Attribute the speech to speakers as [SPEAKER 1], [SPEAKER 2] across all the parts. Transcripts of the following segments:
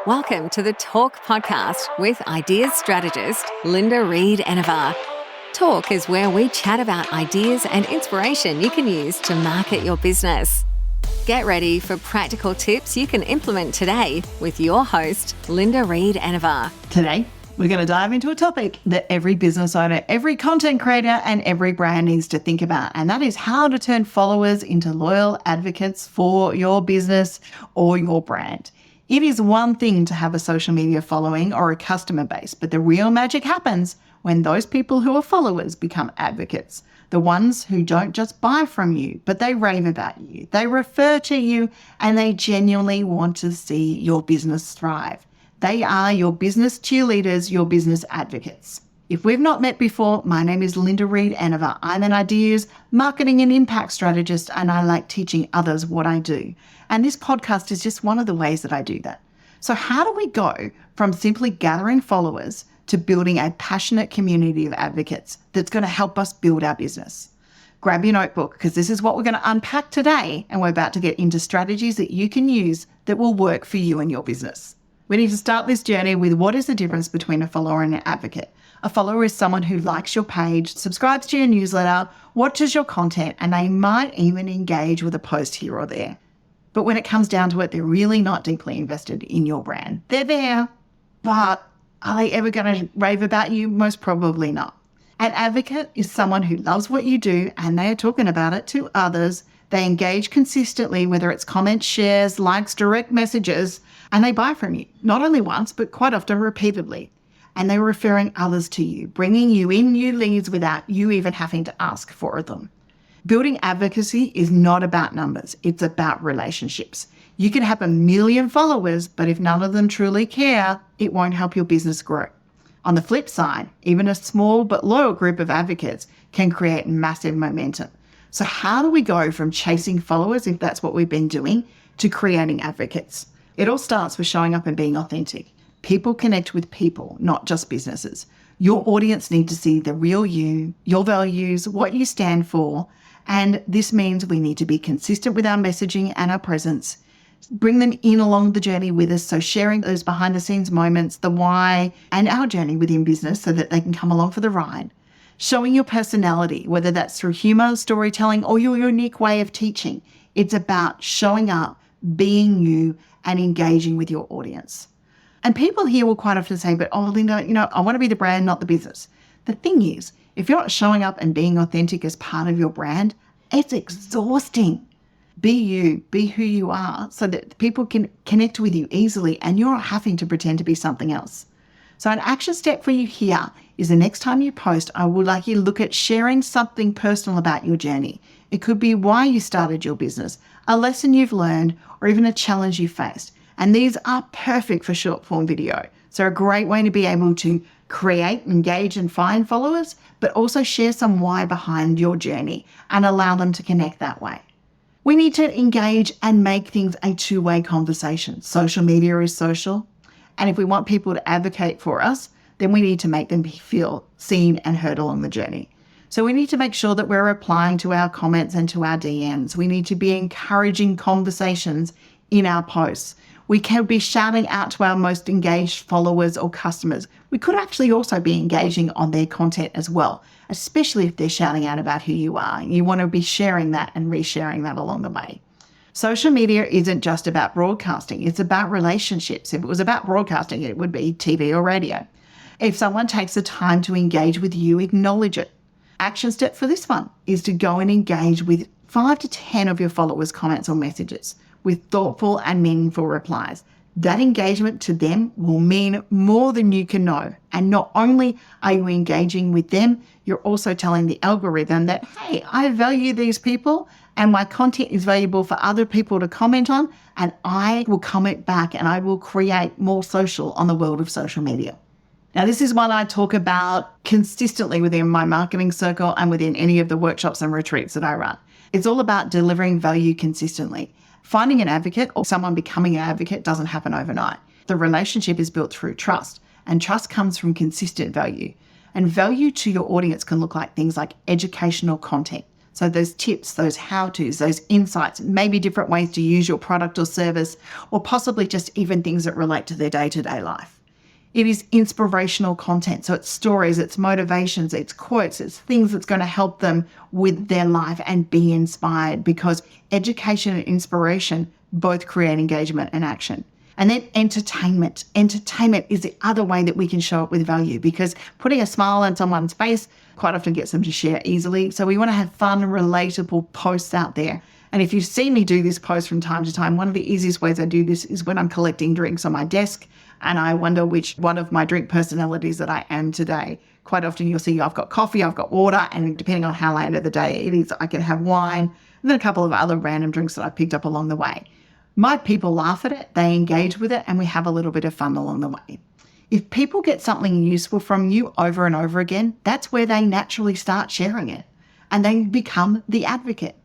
[SPEAKER 1] Welcome to the Talk Podcast with ideas strategist Linda Reed-Enever. Talk is where we chat about ideas and inspiration you can use to market your business. Get ready for practical tips you can implement today with your host, Linda Reed-Enever.
[SPEAKER 2] Today, we're going to dive into a topic that every business owner, every content creator, and every brand needs to think about, and that is how to turn followers into loyal advocates for your business or your brand. It is one thing to have a social media following or a customer base, but the real magic happens when those people who are followers become advocates. The ones who don't just buy from you, but they rave about you, they refer to you, and they genuinely want to see your business thrive. They are your business cheerleaders, your business advocates. If we've not met before, my name is Linda Reed-Enever. I'm an ideas, marketing and impact strategist, and I like teaching others what I do. And this podcast is just one of the ways that I do that. So how do we go from simply gathering followers to building a passionate community of advocates that's going to help us build our business? Grab your notebook, because this is what we're going to unpack today, and we're about to get into strategies that you can use that will work for you and your business. We need to start this journey with what is the difference between a follower and an advocate. A follower is someone who likes your page, subscribes to your newsletter, watches your content, and they might even engage with a post here or there. But when it comes down to it, they're really not deeply invested in your brand. They're there, but are they ever going to rave about you? Most probably not. An advocate is someone who loves what you do and they are talking about it to others. They engage consistently, whether it's comments, shares, likes, direct messages, and they buy from you, not only once, but quite often repeatedly. And they're referring others to you, bringing you in new leads without you even having to ask for them. Building advocacy is not about numbers. It's about relationships. You can have 1 million followers, but if none of them truly care, it won't help your business grow. On the flip side, even a small but loyal group of advocates can create massive momentum. So how do we go from chasing followers, if that's what we've been doing, to creating advocates? It all starts with showing up and being authentic. People connect with people, not just businesses. Your audience need to see the real you, your values, what you stand for. And this means we need to be consistent with our messaging and our presence. Bring them in along the journey with us. So sharing those behind the scenes moments, the why, and our journey within business so that they can come along for the ride. Showing your personality, whether that's through humor, storytelling, or your unique way of teaching. It's about showing up, being you, and engaging with your audience. And people here will quite often say, but oh, Linda, I want to be the brand, not the business. The thing is, if you're not showing up and being authentic as part of your brand, it's exhausting. Be you, be who you are, so that people can connect with you easily and you're not having to pretend to be something else. So an action step for you here is the next time you post, I would like you to look at sharing something personal about your journey. It could be why you started your business, a lesson you've learned, or even a challenge you faced. And these are perfect for short form video. So a great way to be able to create, engage, and find followers, but also share some why behind your journey and allow them to connect that way. We need to engage and make things a two-way conversation. Social media is social. And if we want people to advocate for us, then we need to make them feel seen and heard along the journey. So we need to make sure that we're replying to our comments and to our DMs. We need to be encouraging conversations in our posts. We can be shouting out to our most engaged followers or customers. We could actually also be engaging on their content as well, especially if they're shouting out about who you are. You want to be sharing that and resharing that along the way. Social media isn't just about broadcasting. It's about relationships. If it was about broadcasting, it would be TV or radio. If someone takes the time to engage with you, acknowledge it. Action step for this one is to go and engage with 5 to 10 of your followers' comments or messages with thoughtful and meaningful replies. That engagement to them will mean more than you can know. And not only are you engaging with them, you're also telling the algorithm that, hey, I value these people and my content is valuable for other people to comment on, and I will comment back and I will create more social on the world of social media. Now, this is one I talk about consistently within my marketing circle and within any of the workshops and retreats that I run. It's all about delivering value consistently. Finding an advocate or someone becoming an advocate doesn't happen overnight. The relationship is built through trust, and trust comes from consistent value. And value to your audience can look like things like educational content, So those tips, those how-tos, those insights, maybe different ways to use your product or service, or possibly just even things that relate to their day-to-day life. It is inspirational content. So it's stories, it's motivations, it's quotes, it's things that's going to help them with their life and be inspired, because education and inspiration both create engagement and action. And then entertainment. Entertainment is the other way that we can show up with value, because putting a smile on someone's face quite often gets them to share easily. So we want to have fun, relatable posts out there. And if you see me do this post from time to time, one of the easiest ways I do this is when I'm collecting drinks on my desk and I wonder which one of my drink personalities that I am today. Quite often you'll see I've got coffee, I've got water, and depending on how late of the day it is, I can have wine and then a couple of other random drinks that I've picked up along the way. My people laugh at it, they engage with it, and we have a little bit of fun along the way. If people get something useful from you over and over again, that's where they naturally start sharing it and they become the advocate.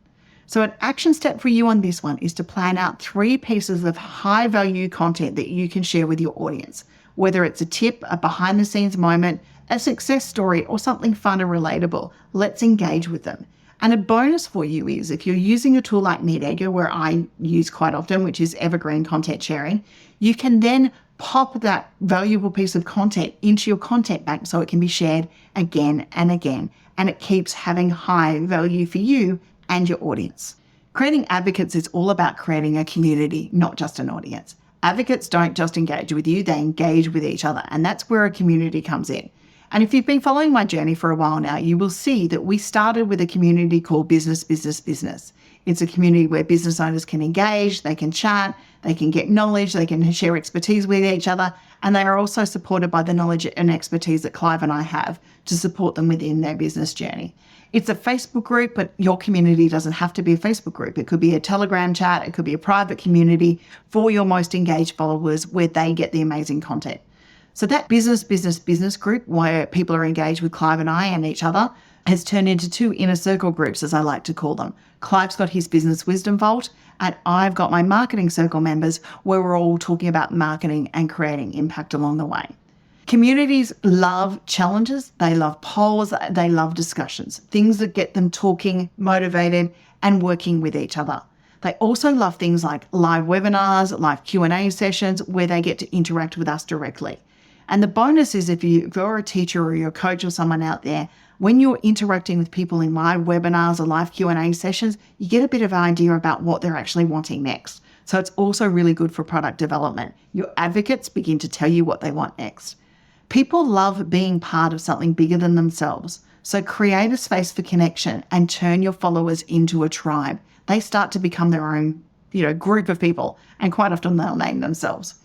[SPEAKER 2] So an action step for you on this one is to plan out 3 pieces of high value content that you can share with your audience, whether it's a tip, a behind the scenes moment, a success story, or something fun and relatable. Let's engage with them. And a bonus for you is if you're using a tool like Reed-Enever, where I use quite often, which is evergreen content sharing, you can then pop that valuable piece of content into your content bank so it can be shared again and again. And it keeps having high value for you and your audience. Creating advocates is all about creating a community, not just an audience. Advocates don't just engage with you, they engage with each other. And that's where a community comes in. And if you've been following my journey for a while now, you will see that we started with a community called Business, Business, Business. It's a community where business owners can engage, they can chat, they can get knowledge, they can share expertise with each other, and they are also supported by the knowledge and expertise that Clive and I have to support them within their business journey. It's a Facebook group, but your community doesn't have to be a Facebook group. It could be a Telegram chat, it could be a private community for your most engaged followers where they get the amazing content. So that business, business, business group where people are engaged with Clive and I and each other has turned into 2 inner circle groups, as I like to call them. Clive's got his business wisdom vault and I've got my marketing circle members where we're all talking about marketing and creating impact along the way. Communities love challenges, they love polls, they love discussions, things that get them talking, motivated and working with each other. They also love things like live webinars, live Q&A sessions where they get to interact with us directly. And the bonus is if you're a teacher or you're a coach or someone out there, when you're interacting with people in live webinars or live Q&A sessions, you get a bit of an idea about what they're actually wanting next. So it's also really good for product development. Your advocates begin to tell you what they want next. People love being part of something bigger than themselves. So create a space for connection and turn your followers into a tribe. They start to become their own, group of people, and quite often they'll name themselves.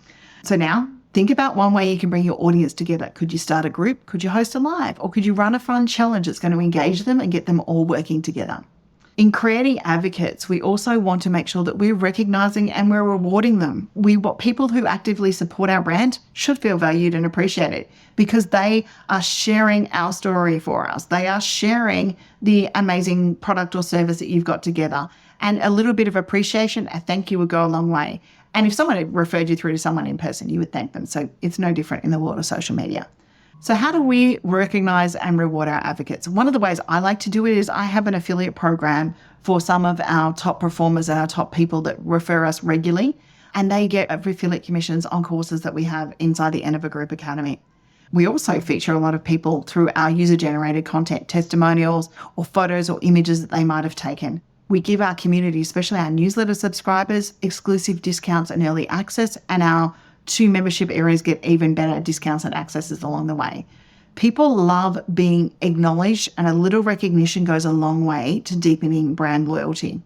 [SPEAKER 2] So now, think about one way you can bring your audience together. Could you start a group? Could you host a live? Or could you run a fun challenge that's going to engage them and get them all working together? In creating advocates, we also want to make sure that we're recognizing and we're rewarding them. We want people who actively support our brand should feel valued and appreciated because they are sharing our story for us. They are sharing the amazing product or service that you've got together. And a little bit of appreciation, a thank you would go a long way. And if someone had referred you through to someone in person, you would thank them. So it's no different in the world of social media. So how do we recognize and reward our advocates? One of the ways I like to do it is I have an affiliate program for some of our top performers and our top people that refer us regularly, and they get affiliate commissions on courses that we have inside the Reed-Enever Group Academy. We also feature a lot of people through our user-generated content, testimonials or photos or images that they might have taken. We give our community, especially our newsletter subscribers, exclusive discounts and early access, and our 2 membership areas get even better discounts and accesses along the way. People love being acknowledged, and a little recognition goes a long way to deepening brand loyalty.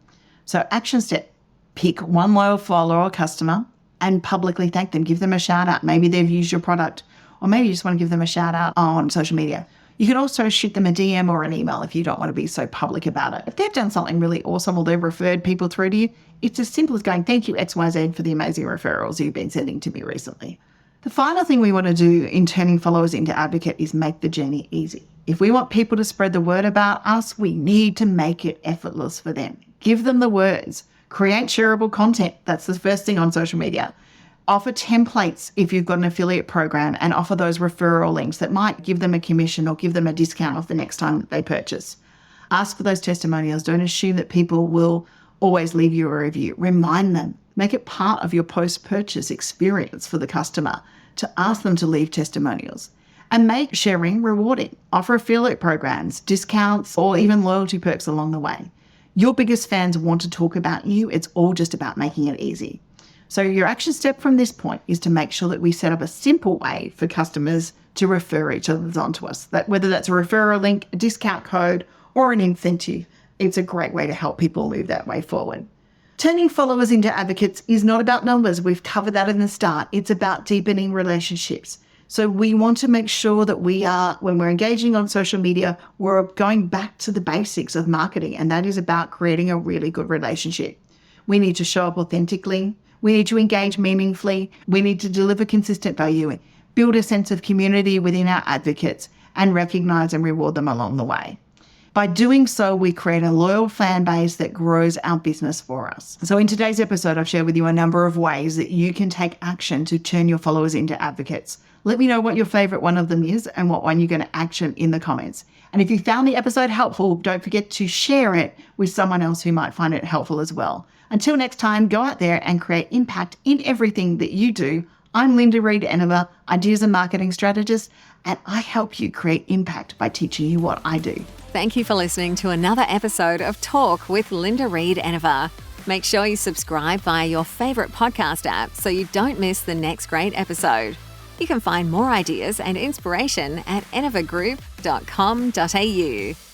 [SPEAKER 2] So action step, pick one loyal follower or customer and publicly thank them. Give them a shout out. Maybe they've used your product, or maybe you just want to give them a shout out on social media. You can also shoot them a DM or an email if you don't want to be so public about it. If they've done something really awesome or they've referred people through to you, it's as simple as going, thank you XYZ for the amazing referrals you've been sending to me recently. The final thing we want to do in turning followers into advocate is make the journey easy. If we want people to spread the word about us, we need to make it effortless for them. Give them the words. Create shareable content. That's the first thing on social media. Offer templates if you've got an affiliate program and offer those referral links that might give them a commission or give them a discount off the next time that they purchase. Ask for those testimonials. Don't assume that people will always leave you a review. Remind them. Make it part of your post-purchase experience for the customer to ask them to leave testimonials. And make sharing rewarding. Offer affiliate programs, discounts, or even loyalty perks along the way. Your biggest fans want to talk about you. It's all just about making it easy. So your action step from this point is to make sure that we set up a simple way for customers to refer each other onto us. That whether that's a referral link, a discount code, or an incentive, it's a great way to help people move that way forward. Turning followers into advocates is not about numbers. We've covered that in the start. It's about deepening relationships. So we want to make sure that when we're engaging on social media, we're going back to the basics of marketing, and that is about creating a really good relationship. We need to show up authentically. We need to engage meaningfully. We need to deliver consistent value, build a sense of community within our advocates, and recognize and reward them along the way. By doing so, we create a loyal fan base that grows our business for us. So in today's episode, I've shared with you a number of ways that you can take action to turn your followers into advocates. Let me know what your favorite one of them is and what one you're going to action in the comments. And if you found the episode helpful, don't forget to share it with someone else who might find it helpful as well. Until next time, go out there and create impact in everything that you do. I'm Linda Reed-Enever, Ideas and Marketing Strategist, and I help you create impact by teaching you what I do.
[SPEAKER 1] Thank you for listening to another episode of Talk with Linda Reed-Enever. Make sure you subscribe via your favorite podcast app so you don't miss the next great episode. You can find more ideas and inspiration at enevergroup.com.au.